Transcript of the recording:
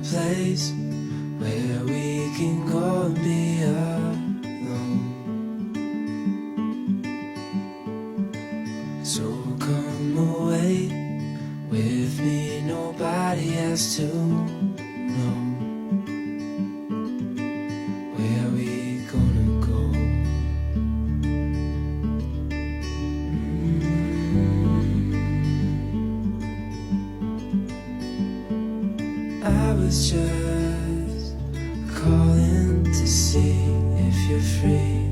place where we can go and be alone. So come away with me, nobody has to know. Where we gonna go? I was just calling to see if you're free.